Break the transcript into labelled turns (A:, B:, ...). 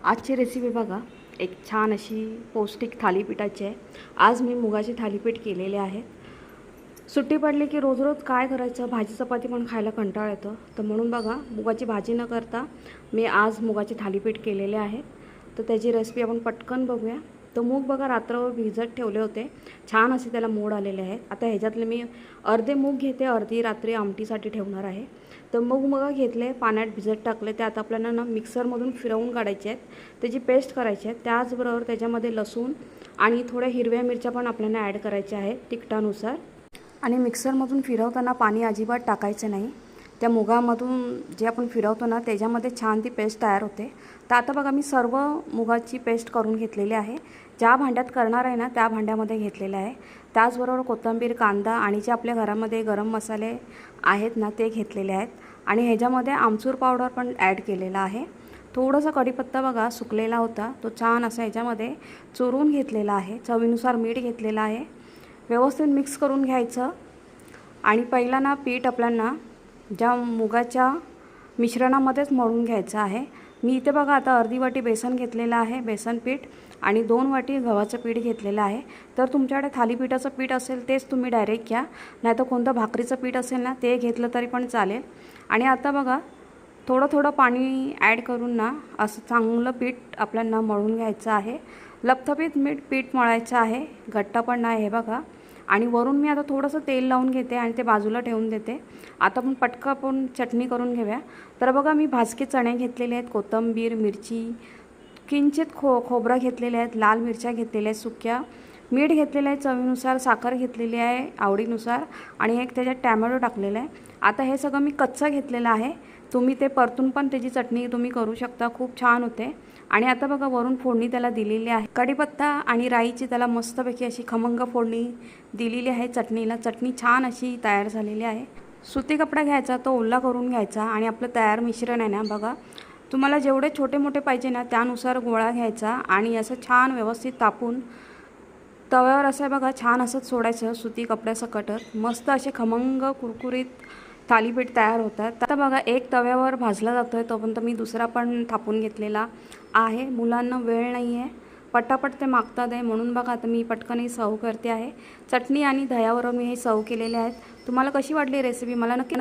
A: आजची रेसिपी बघा, एक छान अशी पौष्टिक थालीपीठाची आहे। आज मी मुगाचे थालीपीठ केलेले आहे। सुट्टी पडली की रोज रोज काय करायचं, भाजी चपाती पण खायला कंटाळा येतो, तर म्हणून बघा मुगाची भाजी न करता मी आज मुगाचे थालीपीठ केलेले आहे। तर त्याची रेसिपी आपण पटकन बघूया। तर मूग बघा रात्रभर भिजत ठेवले होते, छान असे त्याला मोड आलेले आहेत। आता ह्याच्यातले मी अर्धे मूग घेते, अर्धी रात्री आमटीसाठी ठेवणार आहे। तर मूग बघा घेतले, पाण्यात भिजत टाकले, ते आता आपल्याला ना मिक्सरमधून फिरवून काढायचे आहेत, त्याची पेस्ट करायची आहे। त्याचबरोबर त्याच्यामध्ये लसूण आणि थोड्या हिरव्या मिरच्या पण आपल्याला ॲड करायच्या आहेत तिखटानुसार। आणि मिक्सरमधून फिरवताना पाणी अजिबात टाकायचं नाही, त्या मुगामधून जे आपण फिरवतो ना त्याच्यामध्ये छान ती पेस्ट तयार होते। तर आता बघा मी सर्व मुगाची पेस्ट करून घेतलेली आहे, ज्या भांड्यात करणार आहे ना त्या भांड्यामध्ये घेतलेलं आहे। त्याचबरोबर कोथिंबीर, कांदा आणि जे आपल्या घरामध्ये गरम मसाले आहेत ना ते घेतलेले आहेत। आणि ह्याच्यामध्ये आमचूर पावडर पण ॲड केलेला आहे। थोडंसं कढीपत्ता बघा सुकलेला होता, तो छान असा ह्याच्यामध्ये चुरून घेतलेला आहे। चवीनुसार मीठ घेतलेलं आहे, व्यवस्थित मिक्स करून घ्यायचं। आणि पहिला ना पीठ आपल्याला ज्या मुगाच्या मिश्रणामध्येच मळून घ्यायचं आहे। मी इथे बघा आता अर्धी वाटी बेसन घेतलेलं आहे, बेसन पीठ, आणि 2 वाटी गव्हाचं पीठ घेतलेलं आहे। तर तुमच्याकडे थालीपीठाचं पीठ असेल तेच तुम्ही डायरेक्ट घ्या, नाहीतर कोणतं भाकरीचं पीठ असेल ना ते घेतलं तरी पण चालेल। आणि आता बघा थोडं थोडं पाणी ॲड करून ना असं चांगलं पीठ आपल्याला मळून घ्यायचं आहे। लपथपीत पीठ मळायचं आहे, घट्ट पण नाही हे बघा। आणि वरून मी आता थोडंसं तेल लावून घेते आणि ते बाजूला ठेवून देते। आता आपण पटकन चटणी करून घेऊया। तर बघा मी भाजके चणे घेतलेले आहेत, कोथिंबीर, मिरची, किंचित खोबरा घेतलेले आहेत, लाल मिरच्या घेतलेल्या आहेत सुक्या, मीठ घेतलेलं आहे चवीनुसार, साखर घेतलेली आहे आवडीनुसार, आणि एक त्याच्यात टॅमॅटो टाकलेला आहे। आता हे सगळं मी कच्चं घेतलेलं आहे, तुम्ही ते परतून पण त्याची चटणी तुम्ही करू शकता, खूप छान होते। आणि आता बघा वरून फोडणी त्याला दिलेली आहे, कढीपत्ता आणि राईची त्याला मस्तपैकी अशी खमंग फोडणी दिलेली आहे चटणीला। चटणी छान अशी तयार झालेली आहे। सुती कपडा घ्यायचा, तो ओला करून घ्यायचा, आणि आपलं तयार मिश्रण आहे ना बघा, तुम्हाला जेवढे छोटे मोठे पाहिजे ना त्यानुसार गोळा घ्यायचा आणि असं छान व्यवस्थित तापून तव्यावर असं बघा छान असंच सोडायचं सुती कपड्यासकट। मस्त असे खमंग कुरकुरीत थालीपीठ तयार होतात। आता बघा एक तव्यावर भाजला जातो आहे, तोपर्यंत मी दुसरा पण थापून घेतलेला आहे। मुलांना वेळ नाही आहे, पटापट ते मागतात आहे, म्हणून बघा आता मी पटकन ही सर्व करते आहे। चटणी आणि दह्यावर मी हे सर्व केलेले आहेत। तुम्हाला कशी वाटली रेसिपी मला नक्की